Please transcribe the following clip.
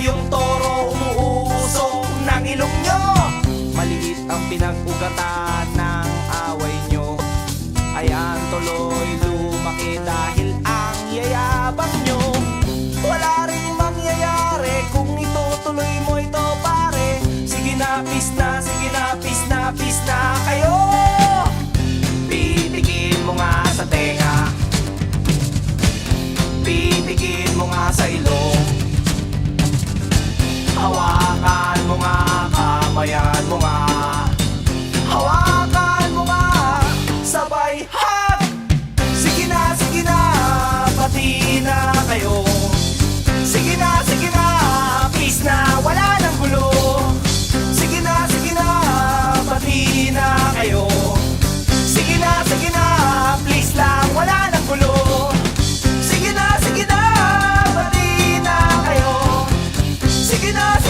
Kayong toro umuusok ng ilong nyo. Maliit ang pinag-ugatan ng away nyo. Ayan tuloy lumaki dahil ang yayabang nyo. Wala rin mangyayari kung itutuloy mo ito pare. Sige na, peace na, sige na, peace na, peace na kayo. Pitikin mo nga sa tenga, pitikin mo nga sa ilong. Hawakan mo nga, kamayan mo nga, hawakan mo nga, sabay hug. Sige na, pati na kayo. Sige na, peace na, wala nang gulo. Sige na, pati na kayo. Sige na, please lang, wala nang gulo. Sige na, pati na kayo. Sige na,